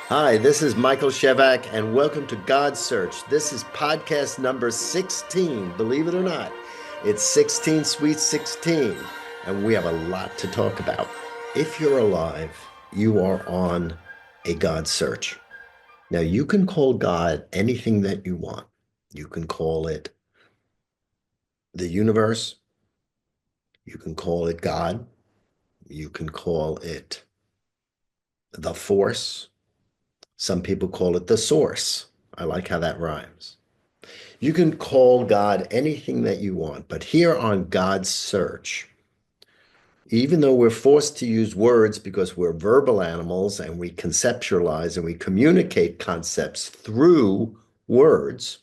Hi, this is Michael Shevack, and welcome to God Search. This is podcast number 16. Believe it or not, it's 16 Sweet 16, and we have a lot to talk about. If you're alive, you are on a God search. Now, you can call God anything that you want. You can call it the universe, you can call it God, you can call it the force. Some people call it the source. I like how that rhymes. You can call God anything that you want, but here on God's Search, even though we're forced to use words because we're verbal animals and we conceptualize and we communicate concepts through words,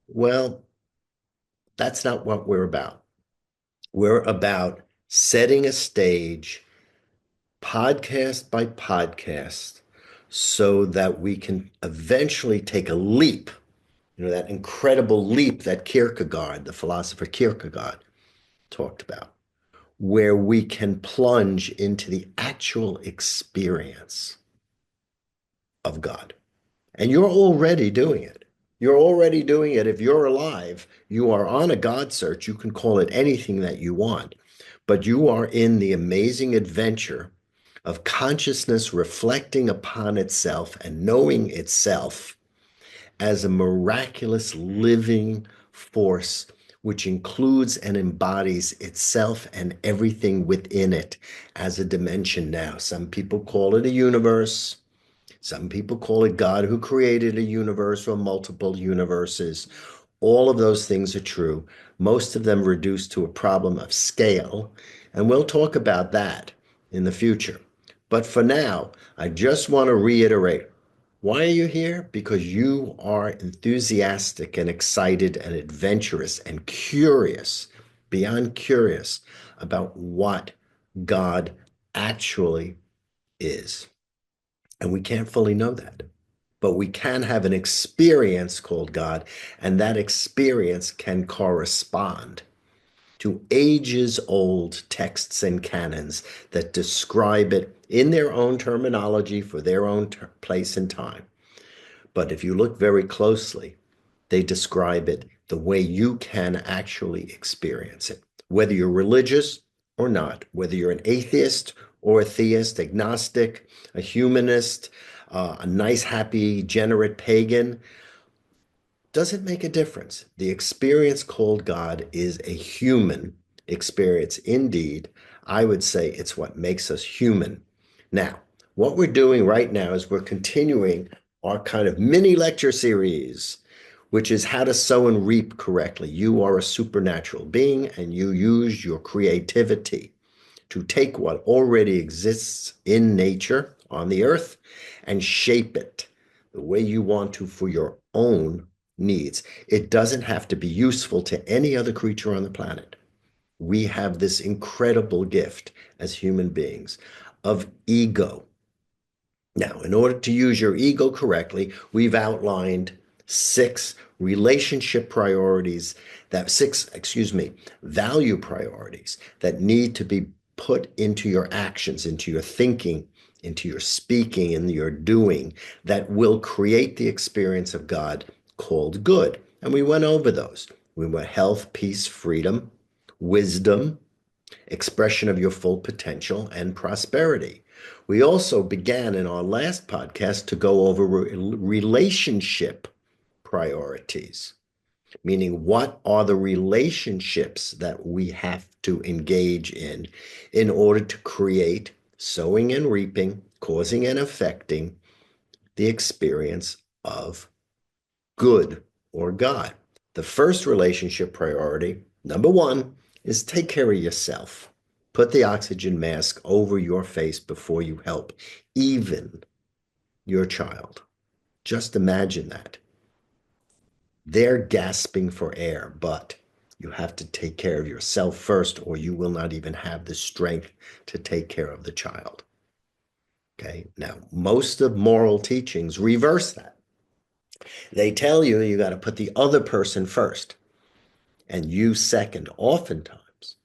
well, that's not what we're about. We're about setting a stage, podcast by podcast, so that we can eventually take a leap, that incredible leap that Kierkegaard, the philosopher Kierkegaard, talked about, where we can plunge into the actual experience of God. And you're already doing it. You're already doing it. If you're alive, you are on a God search. You can call it anything that you want, but you are in the amazing adventure of consciousness reflecting upon itself and knowing itself as a miraculous living force which includes and embodies itself and everything within it as a dimension now. Some people call it a universe. Some people call it God who created a universe or multiple universes. All of those things are true, most of them reduced to a problem of scale. And we'll talk about that in the future. But for now, I just want to reiterate, why are you here? Because you are enthusiastic and excited and adventurous and curious, beyond curious, about what God actually is. And we can't fully know that, but we can have an experience called God, and that experience can correspond to ages old texts and canons that describe it in their own terminology for their own place and time. But if you look very closely, they describe it the way you can actually experience it, whether you're religious or not, whether you're an atheist or a theist, agnostic, a humanist, a nice, happy, generate pagan. Doesn't make a difference. The experience called God is a human experience. Indeed, I would say it's what makes us human. Now, what we're doing right now is we're continuing our kind of mini lecture series, which is how to sow and reap correctly. You are a supernatural being and you use your creativity to take what already exists in nature on the earth and shape it the way you want to for your own needs. It doesn't have to be useful to any other creature on the planet. We have this incredible gift as human beings of ego. Now, in order to use your ego correctly, we've outlined six relationship priorities value priorities that need to be put into your actions, into your thinking, into your speaking, and your doing that will create the experience of God called good. And we went over those. We went health, peace, freedom, wisdom, expression of your full potential, and prosperity. We also began in our last podcast to go over relationship priorities, meaning what are the relationships that we have to engage in order to create sowing and reaping, causing and affecting the experience of good or God. The first relationship priority, number one, is take care of yourself. Put the oxygen mask over your face before you help even your child. Just imagine that. They're gasping for air, but you have to take care of yourself first, or you will not even have the strength to take care of the child. Okay. Now, most of moral teachings reverse that. They tell you you got to put the other person first and you second, oftentimes,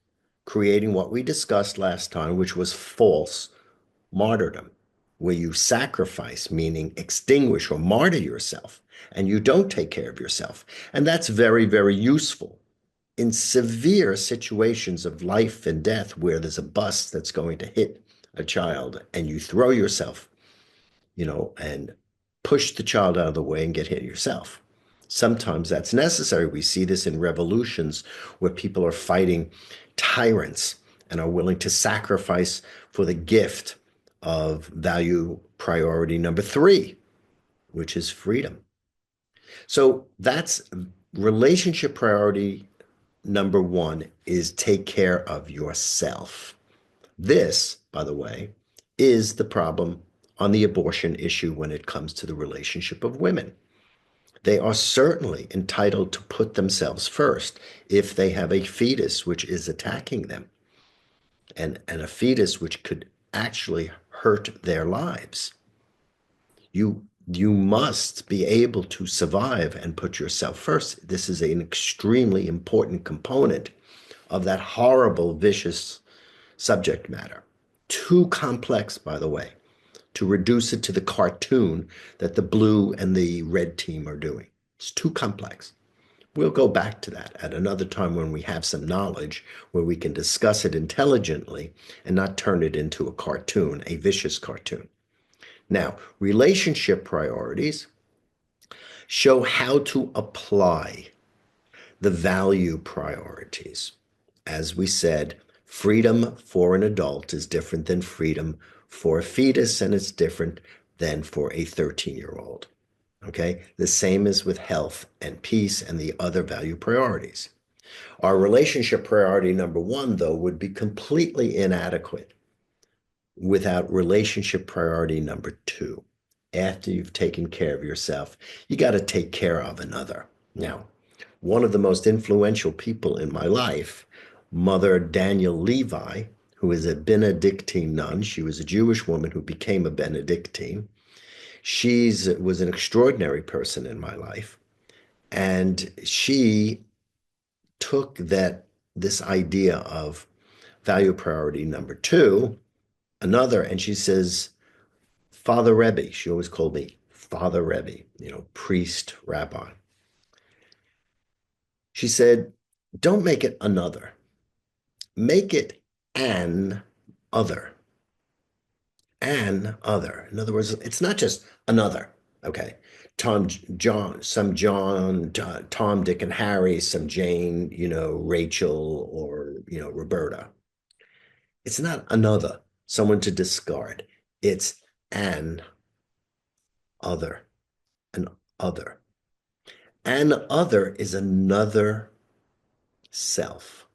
creating what we discussed last time, which was false martyrdom, where you sacrifice, meaning extinguish or martyr yourself, and you don't take care of yourself. And that's very, very useful in severe situations of life and death where there's a bus that's going to hit a child and you throw yourself, and push the child out of the way and get hit yourself. Sometimes that's necessary. We see this in revolutions where people are fighting tyrants and are willing to sacrifice for the gift of value priority number three, which is freedom. So that's relationship priority number one is take care of yourself. This, by the way, is the problem on the abortion issue when it comes to the relationship of women. They are certainly entitled to put themselves first if they have a fetus which is attacking them and a fetus which could actually hurt their lives. You must be able to survive and put yourself first. This is an extremely important component of that horrible, vicious subject matter. Too complex, by the way, to reduce it to the cartoon that the blue and the red team are doing. It's too complex. We'll go back to that at another time when we have some knowledge where we can discuss it intelligently and not turn it into a cartoon, a vicious cartoon. Now, relationship priorities show how to apply the value priorities. As we said, freedom for an adult is different than freedom for a fetus, and it's different than for a 13-year-old. Okay? The same is with health and peace and the other value priorities. Our relationship priority number one, though, would be completely inadequate without relationship priority number two. After you've taken care of yourself, you got to take care of another. Now, one of the most influential people in my life, Mother Daniel Levi, who is a Benedictine nun. She was a Jewish woman who became a Benedictine. She was an extraordinary person in my life. And she took this idea of value priority number two, another, and she says, Father Rebbe, she always called me Father Rebbe, priest, rabbi. She said, don't make it another. Make it an other. An other. In other words, it's not just another. Okay. Tom, John, Tom, Dick, and Harry, some Jane, Rachel, or, Roberta. It's not another, someone to discard. It's an other. An other. An other is another self.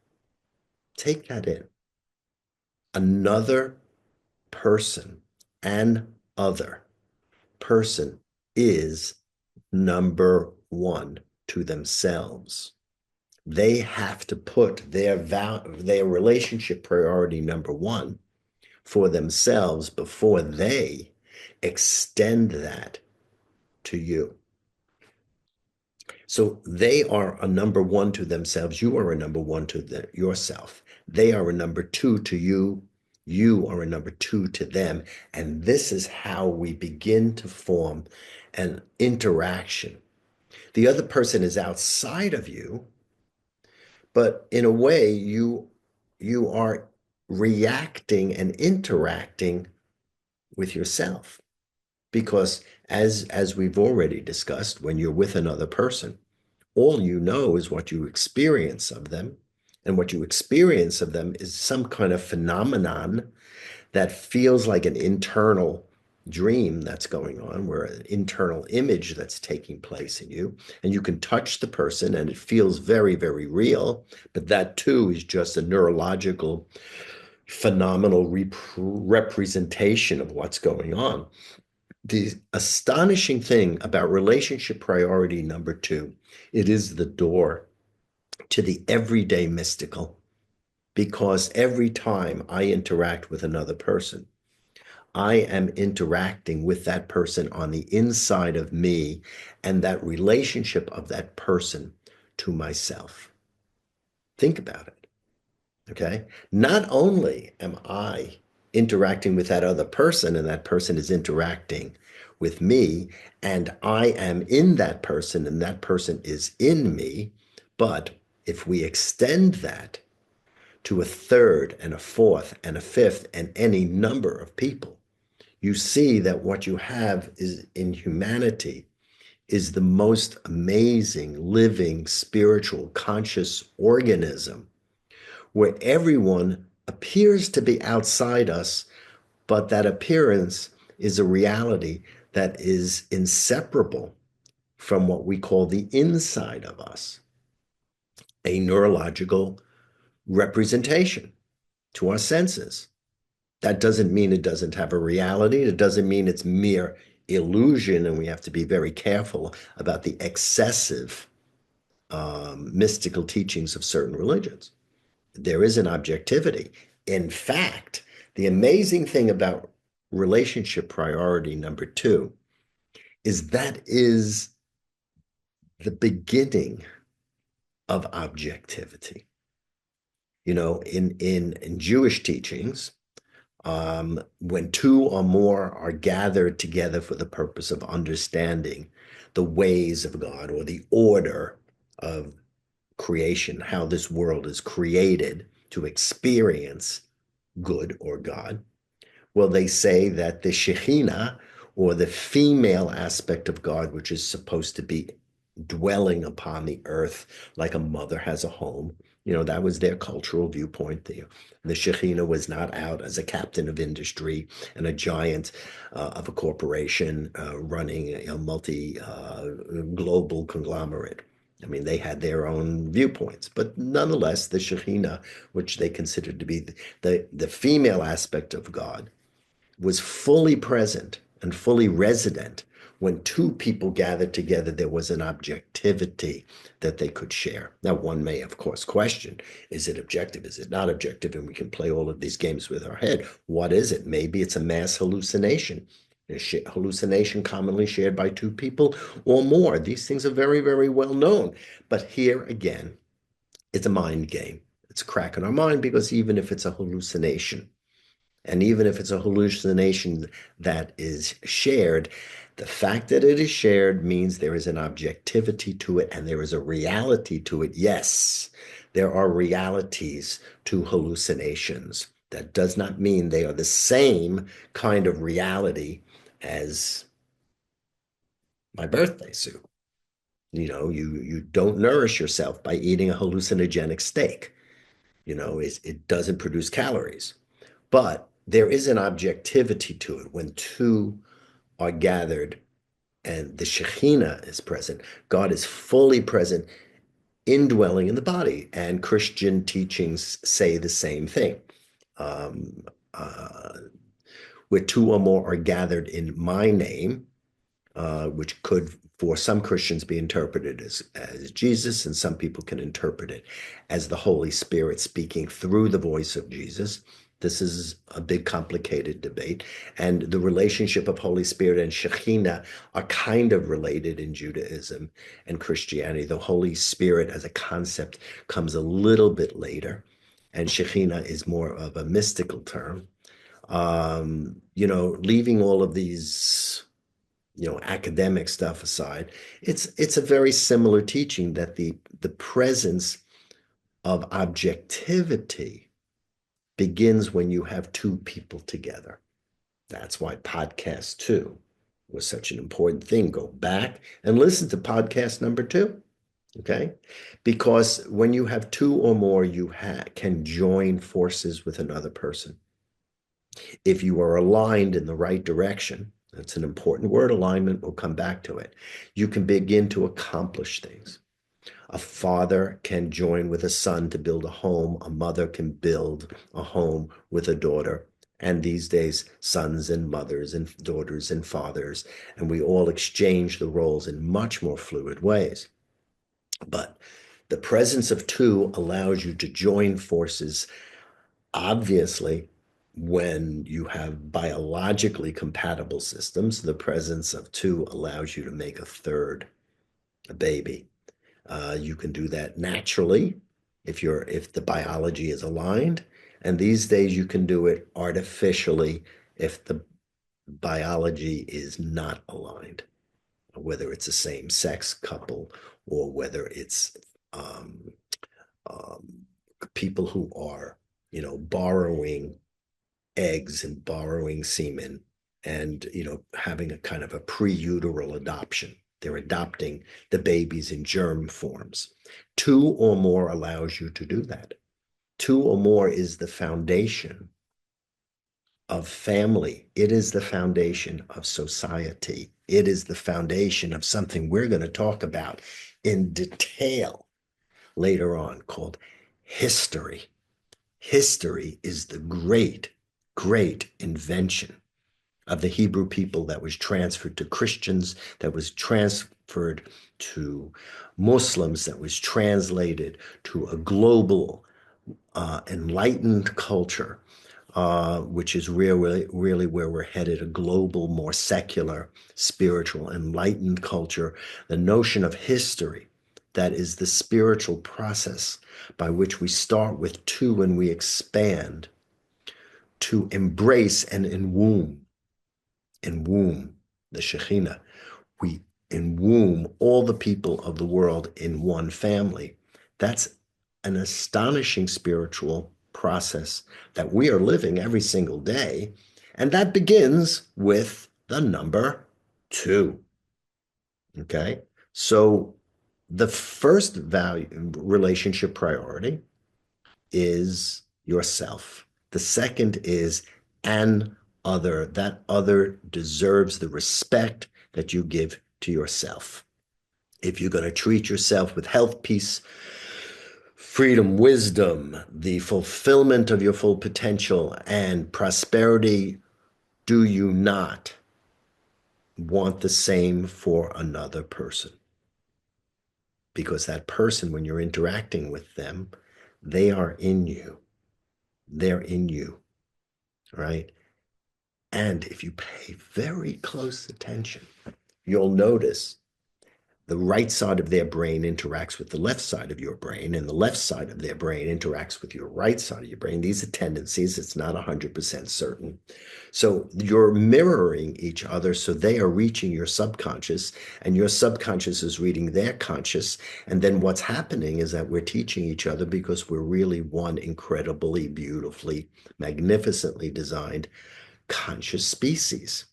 Take that in. Another person, an other person is number one to themselves. They have to put their relationship priority number one for themselves before they extend that to you. So they are a number one to themselves. You are a number one to yourself. They are a number two to you. You are a number two to them. And this is how we begin to form an interaction. The other person is outside of you, but in a way, you are reacting and interacting with yourself. Because as we've already discussed, when you're with another person, all you know is what you experience of them. And what you experience of them is some kind of phenomenon that feels like an internal dream that's going on, where an internal image that's taking place in you. And you can touch the person and it feels very, very real. But that too is just a neurological, phenomenal representation of what's going on. The astonishing thing about relationship priority number two, it is the door to the everyday mystical, because every time I interact with another person, I am interacting with that person on the inside of me and that relationship of that person to myself. Think about it. Okay. Not only am I interacting with that other person, and that person is interacting with me, and I am in that person, and that person is in me. But if we extend that to a third and a fourth and a fifth and any number of people, you see that what you have is in humanity is the most amazing, living, spiritual, conscious organism where everyone appears to be outside us, but that appearance is a reality that is inseparable from what we call the inside of us, a neurological representation to our senses. That doesn't mean it doesn't have a reality. It doesn't mean it's mere illusion, and we have to be very careful about the excessive mystical teachings of certain religions. There is an objectivity. In fact, the amazing thing about relationship priority number two is that is the beginning of objectivity. You know, in Jewish teachings, when two or more are gathered together for the purpose of understanding the ways of God or the order of creation, how this world is created to experience good or God, well, they say that the Shekhinah, or the female aspect of God, which is supposed to be dwelling upon the earth like a mother has a home, you know, that was their cultural viewpoint. The Shekhinah was not out as a captain of industry and a giant of a corporation running a multi global conglomerate. I mean, they had their own viewpoints, but nonetheless, the Shekhinah, which they considered to be the female aspect of God, was fully present and fully resident when two people gathered together. There was an objectivity that they could share. Now, one may, of course, question, is it objective? Is it not objective? And we can play all of these games with our head. What is it? Maybe it's a mass hallucination. A hallucination commonly shared by two people or more. These things are very, very well known. But here again, it's a mind game. It's a crack in our mind, because even if it's a hallucination, and even if it's a hallucination that is shared, the fact that it is shared means there is an objectivity to it and there is a reality to it. Yes, there are realities to hallucinations. That does not mean they are the same kind of reality as my birthday suit. You know, you don't nourish yourself by eating a hallucinogenic steak. You know, it doesn't produce calories. But there is an objectivity to it when two are gathered and the Shekhinah is present. God is fully present, indwelling in the body. And Christian teachings say the same thing. Um, uh, where two or more are gathered in my name, which could, for some Christians, be interpreted as Jesus, and some people can interpret it as the Holy Spirit speaking through the voice of Jesus. This is a big, complicated debate. And the relationship of Holy Spirit and Shekhinah are kind of related in Judaism and Christianity. The Holy Spirit as a concept comes a little bit later, and Shekhinah is more of a mystical term. You know, leaving all of these, you know, academic stuff aside, it's a very similar teaching that the presence of objectivity begins when you have two people together. That's why podcast 2 was such an important thing. Go back and listen to podcast number 2, okay? Because when you have two or more, you can join forces with another person. If you are aligned in the right direction, that's an important word, alignment, we'll come back to it, you can begin to accomplish things. A father can join with a son to build a home. A mother can build a home with a daughter. And these days, sons and mothers and daughters and fathers, and we all exchange the roles in much more fluid ways. But the presence of two allows you to join forces. Obviously, when you have biologically compatible systems, the presence of two allows you to make a third, a baby. You can do that naturally if the biology is aligned, And these days you can do it artificially if the biology is not aligned, whether it's a same-sex couple or whether it's um, um, people who are, borrowing eggs and borrowing semen and, having a kind of a pre-uteral adoption. They're adopting the babies in germ forms. Two or more allows you to do that. Two or more is the foundation of family. It is the foundation of society. It is the foundation of something we're going to talk about in detail later on called history. History is the great, great invention of the Hebrew people that was transferred to Christians, that was transferred to Muslims, that was translated to a global enlightened culture, which is really where we're headed, a global, more secular, spiritual, enlightened culture. The notion of history, that is the spiritual process by which we start with two and we expand to embrace and in womb the Shekhinah. We in womb all the people of the world in one family. That's an astonishing spiritual process that we are living every single day. And that begins with the number two. Okay. So the first value relationship priority is yourself. The second is an other. That other deserves the respect that you give to yourself. If you're going to treat yourself with health, peace, freedom, wisdom, the fulfillment of your full potential, and prosperity, do you not want the same for another person? Because that person, when you're interacting with them, they are in you. They're in you, right? And if you pay very close attention, you'll notice the right side of their brain interacts with the left side of your brain, and the left side of their brain interacts with your right side of your brain. These are tendencies. It's not 100% certain. So you're mirroring each other. So they are reaching your subconscious, and your subconscious is reading their conscious. And then what's happening is that we're teaching each other because we're really one incredibly, beautifully, magnificently designed conscious species,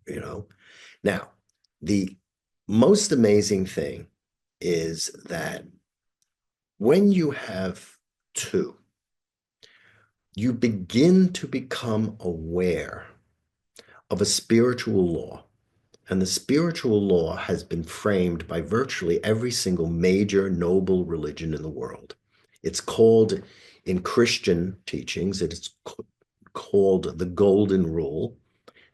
you know? Now, the most amazing thing is that when you have two, you begin to become aware of a spiritual law. And the spiritual law has been framed by virtually every single major noble religion in the world. It's called, in Christian teachings, it's called the Golden Rule.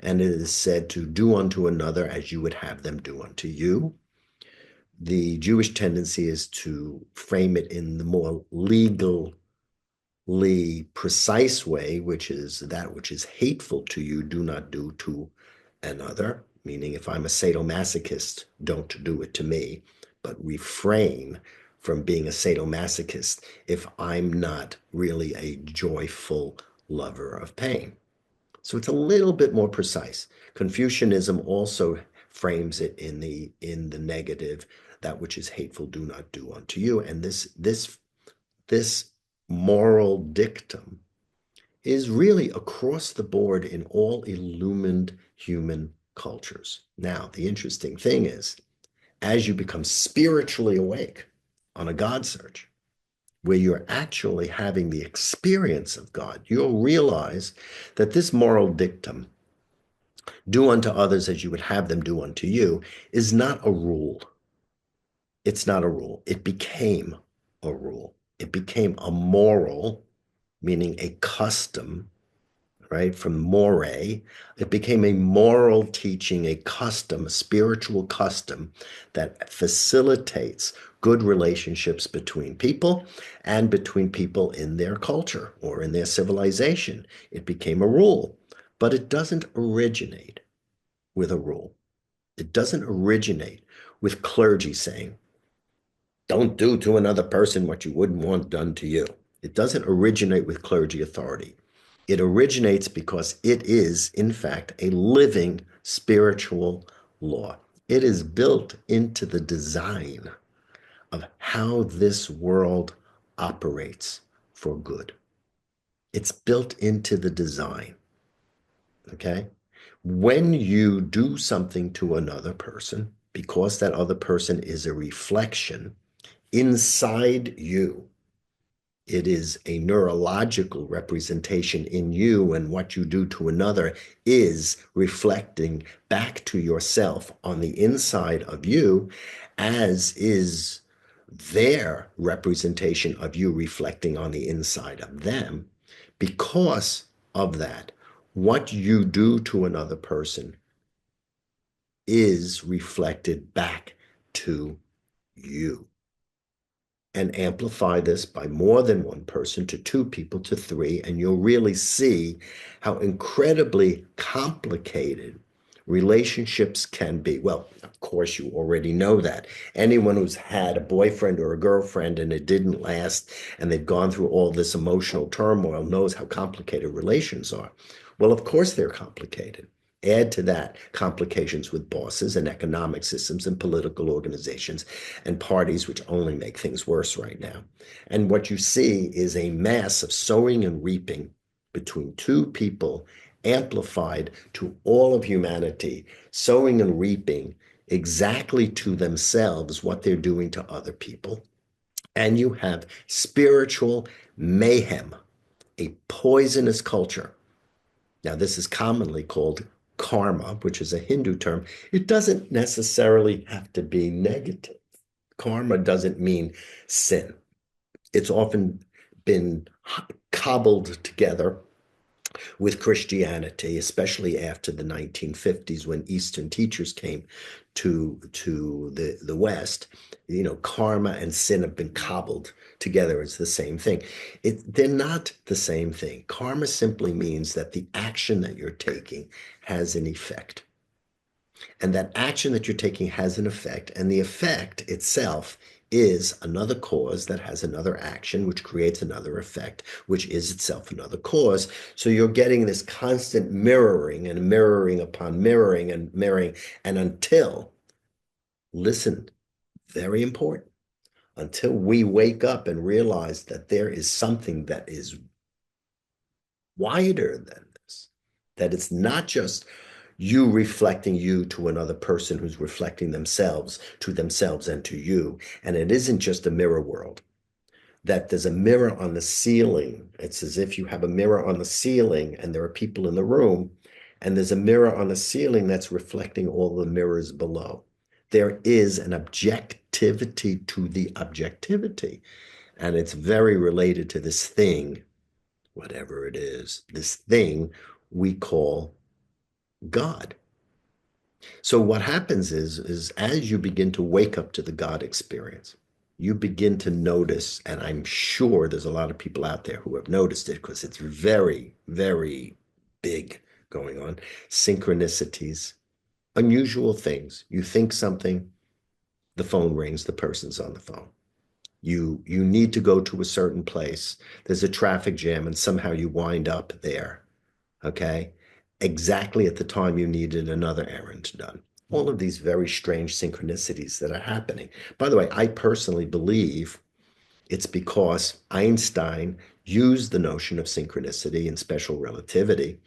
And it is said to do unto another as you would have them do unto you. The Jewish tendency is to frame it in the more legally precise way, which is that which is hateful to you, do not do to another. Meaning, if I'm a sadomasochist, don't do it to me, but refrain from being a sadomasochist if I'm not really a joyful lover of pain. So it's a little bit more precise. Confucianism also frames it in the negative, that which is hateful, do not do unto you. And this moral dictum is really across the board in all illumined human cultures. Now, the interesting thing is, as you become spiritually awake on a God search, where you're actually having the experience of God, you'll realize that this moral dictum, do unto others as you would have them do unto you, is not a rule. It's not a rule. It became a rule. It became a moral, meaning a custom, right? From more, it became a moral teaching, a custom, a spiritual custom that facilitates good relationships between people and between people in their culture or in their civilization. It became a rule, but it doesn't originate with a rule. It doesn't originate with clergy saying, don't do to another person what you wouldn't want done to you. It doesn't originate with clergy authority. It originates because it is, in fact, a living spiritual law. It is built into the design of how this world operates for good. It's built into the design, okay? When you do something to another person, because that other person is a reflection inside you, it is a neurological representation in you, and what you do to another is reflecting back to yourself on the inside of you, as is their representation of you reflecting on the inside of them. Because of that, what you do to another person is reflected back to you. And amplify this by more than one person to two people to three, and you'll really see how incredibly complicated relationships can be. Well, of course, you already know that. Anyone who's had a boyfriend or a girlfriend and it didn't last, and they've gone through all this emotional turmoil, knows how complicated relations are. Well, of course, they're complicated. Add to that complications with bosses and economic systems and political organizations and parties, which only make things worse right now. And what you see is a mass of sowing and reaping between two people, amplified to all of humanity, sowing and reaping exactly to themselves what they're doing to other people. And you have spiritual mayhem, a poisonous culture. Now, this is commonly called karma, which is a Hindu term. It doesn't necessarily have to be negative. Karma doesn't mean sin. It's often been cobbled together with Christianity, especially after the 1950s when Eastern teachers came to the West. You know, karma and sin have been cobbled together as the same thing. They're not the same thing. Karma simply means that the action that you're taking has an effect. And that action that you're taking has an effect, and the effect itself is another cause that has another action, which creates another effect, which is itself another cause. So you're getting this constant mirroring and mirroring upon mirroring and mirroring, and until, listen, very important, until we wake up and realize that there is something that is wider than this, that it's not just you reflecting you to another person who's reflecting themselves to themselves and to you. And it isn't just a mirror world, that there's a mirror on the ceiling. It's as if you have a mirror on the ceiling and there are people in the room, and there's a mirror on the ceiling that's reflecting all the mirrors below. There is an objectivity to the objectivity, and it's very related to this thing, whatever it is, this thing we call God. So what happens is as you begin to wake up to the God experience, you begin to notice, and I'm sure there's a lot of people out there who have noticed it because it's very, very big going on, synchronicities, unusual things. You think something, the phone rings, the person's on the phone. You need to go to a certain place. There's a traffic jam and somehow you wind up there. Okay, exactly at the time you needed another errand done. All of these very strange synchronicities that are happening. By the way, I personally believe it's because Einstein used the notion of synchronicity and special relativity,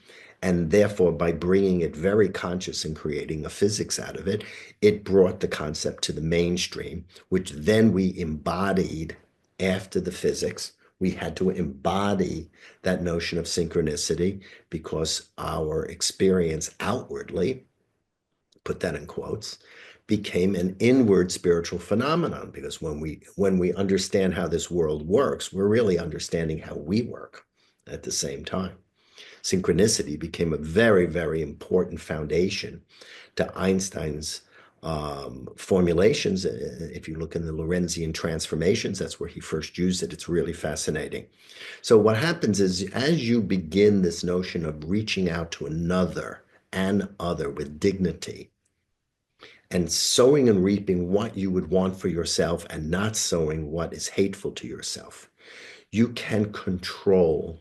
and therefore, by bringing it very conscious and creating a physics out of it, it brought the concept to the mainstream, which then we embodied after the physics. We had to embody that notion of synchronicity because our experience outwardly, put that in quotes, became an inward spiritual phenomenon, because when we understand how this world works, we're really understanding how we work at the same time. Synchronicity became a very, very important foundation to Einstein's formulations. If you look in the Lorentzian transformations, that's where he first used it. It's really fascinating. So what happens is, as you begin this notion of reaching out to an other with dignity, and sowing and reaping what you would want for yourself and not sowing what is hateful to yourself, You can control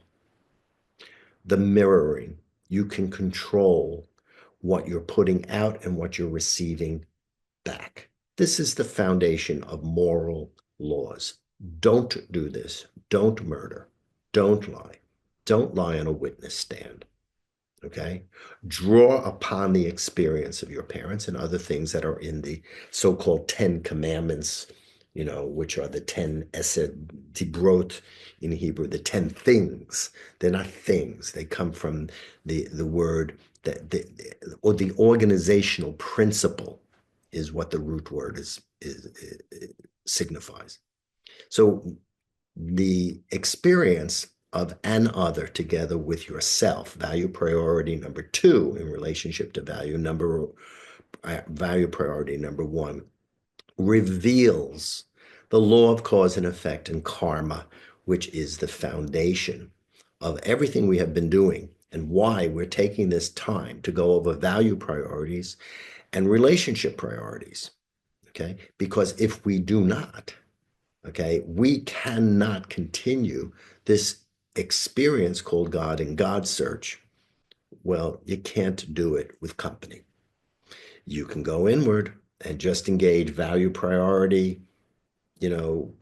the mirroring. You can control what you're putting out and what you're receiving back. This is the foundation of moral laws. Don't do this. Don't murder. Don't lie. Don't lie on a witness stand. Okay? Draw upon the experience of your parents and other things that are in the so-called 10 commandments, which are the 10 esed dibrot in Hebrew, the 10 things. They're not things. They come from the word or the organizational principle is what the root word is signifies. So the experience of an other together with yourself, value priority number two in relationship to value priority number one, reveals the law of cause and effect and karma, which is the foundation of everything we have been doing and why we're taking this time to go over value priorities and relationship priorities. Okay, because if we do not, okay, we cannot continue this experience called God and God search. Well, you can't do it with company. You can go inward and just engage value priority, you know,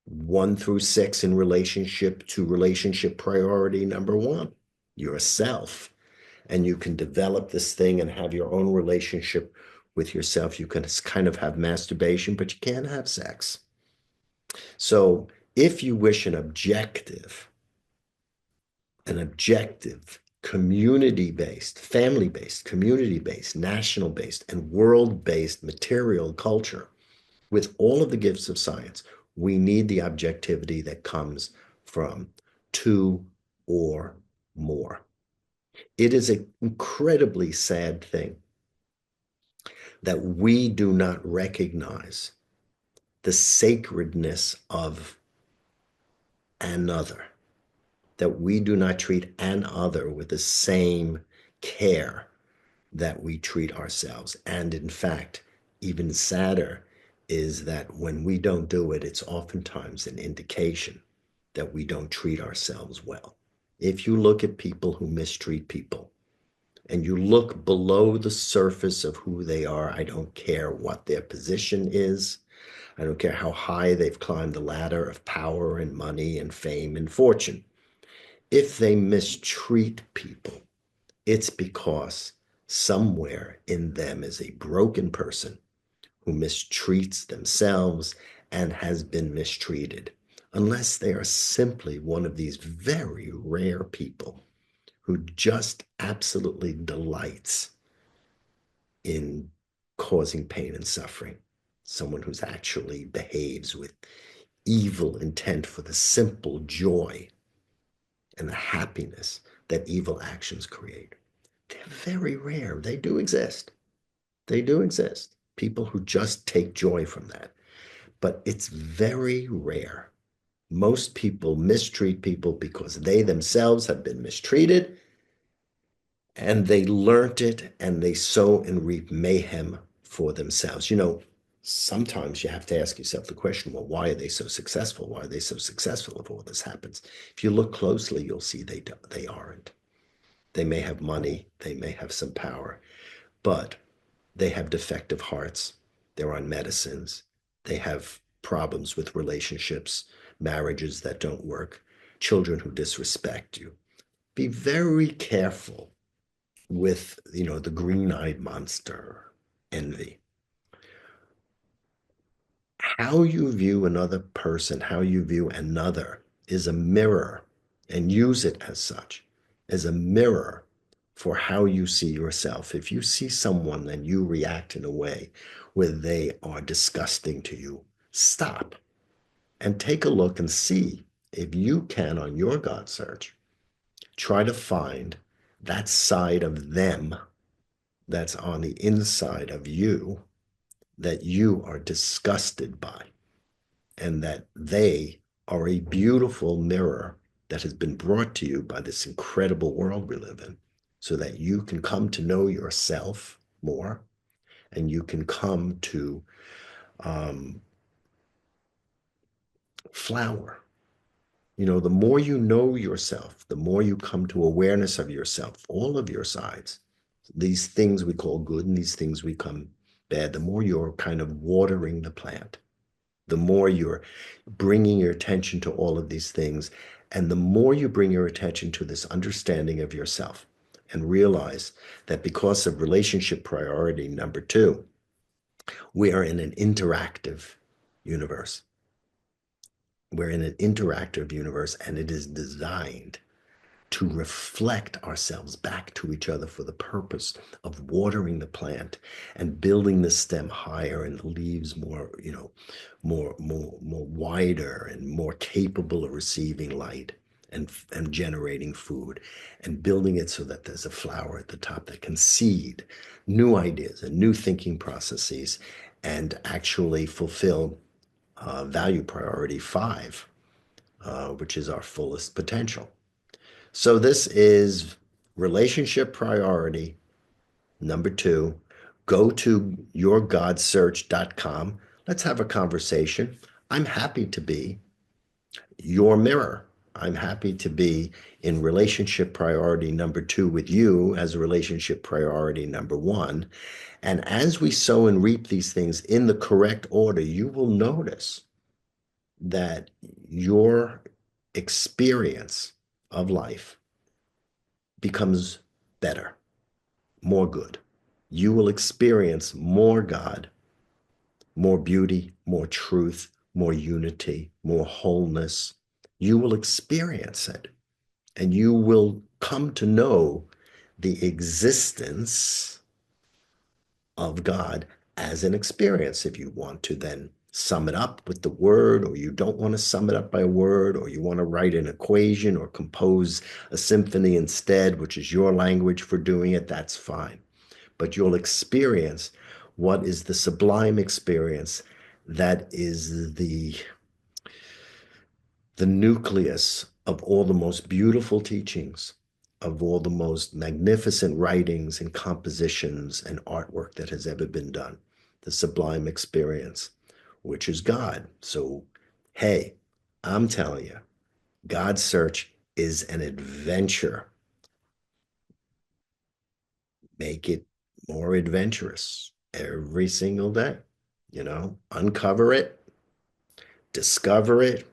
1 through 6 in relationship to relationship priority number one, yourself. And you can develop this thing and have your own relationship with yourself. You can kind of have masturbation, but you can't have sex. So if you wish an objective, community-based, family-based, community-based, national-based, and world-based material culture with all of the gifts of science, we need the objectivity that comes from two or more. It is an incredibly sad thing that we do not recognize the sacredness of another, that we do not treat an other with the same care that we treat ourselves. And in fact, even sadder is that when we don't do it, it's oftentimes an indication that we don't treat ourselves well. If you look at people who mistreat people and you look below the surface of who they are, I don't care what their position is. I don't care how high they've climbed the ladder of power and money and fame and fortune. If they mistreat people, it's because somewhere in them is a broken person who mistreats themselves and has been mistreated, unless they are simply one of these very rare people who just absolutely delights in causing pain and suffering. Someone who's actually behaves with evil intent for the simple joy and the happiness that evil actions create. They're very rare. They do exist. They do exist. People who just take joy from that. But it's very rare. Most people mistreat people because they themselves have been mistreated and they learned it and they sow and reap mayhem for themselves. Sometimes you have to ask yourself the question, well, why are they so successful? Why are they so successful if all this happens? If you look closely, you'll see they aren't. They may have money, they may have some power, but they have defective hearts. They're on medicines. They have problems with relationships, marriages that don't work, children who disrespect you. Be very careful with, the green-eyed monster, envy. How you view another person, how you view another is a mirror, and use it as such, as a mirror for how you see yourself. If you see someone and you react in a way where they are disgusting to you, stop and take a look and see if you can, on your God search, try to find that side of them that's on the inside of you that you are disgusted by, and that they are a beautiful mirror that has been brought to you by this incredible world we live in, so that you can come to know yourself more and you can come to flower The more you know yourself, the more you come to awareness of yourself, all of your sides, these things we call good and these things we come bad, the more you're kind of watering the plant, the more you're bringing your attention to all of these things. And the more you bring your attention to this understanding of yourself and realize that because of relationship priority number two, we are in an interactive universe. We're in an interactive universe, and it is designed to reflect ourselves back to each other for the purpose of watering the plant and building the stem higher and the leaves more, more wider and more capable of receiving light and generating food, and building it so that there's a flower at the top that can seed new ideas and new thinking processes and actually fulfill value priority five, which is our fullest potential. So this is relationship priority number two. Go to yourgodsearch.com. Let's have a conversation. I'm happy to be your mirror. I'm happy to be in relationship priority number two with you as a relationship priority number one. And as we sow and reap these things in the correct order, you will notice that your experience of life becomes better, more good. You will experience more God, more beauty, more truth, more unity, more wholeness. You will experience it, and you will come to know the existence of God as an experience. If you want to then sum it up with the word, or you don't want to sum it up by a word, or you want to write an equation or compose a symphony instead, which is your language for doing it, that's fine. But you'll experience what is the sublime experience that is the nucleus of all the most beautiful teachings, of all the most magnificent writings and compositions and artwork that has ever been done, the sublime experience, which is God. So, hey, I'm telling you, God's search is an adventure. Make it more adventurous every single day. Uncover it, discover it,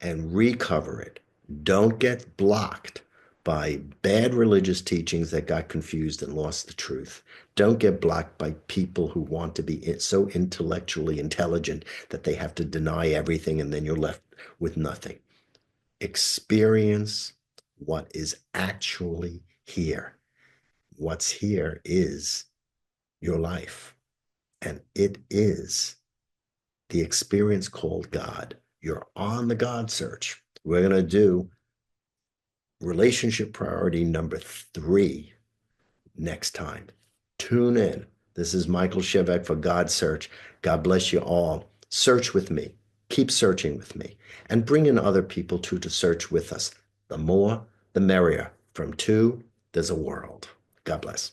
and recover it. Don't get blocked by bad religious teachings that got confused and lost the truth. Don't get blocked by people who want to be so intellectually intelligent that they have to deny everything and then you're left with nothing. Experience what is actually here. What's here is your life, and it is the experience called God. You're on the God search. We're going to do relationship priority number three next time. Tune in. This is Michael Shevack for God Search. God bless you all. Search with me. Keep searching with me. And bring in other people too to search with us. The more, the merrier. From two, there's a world. God bless.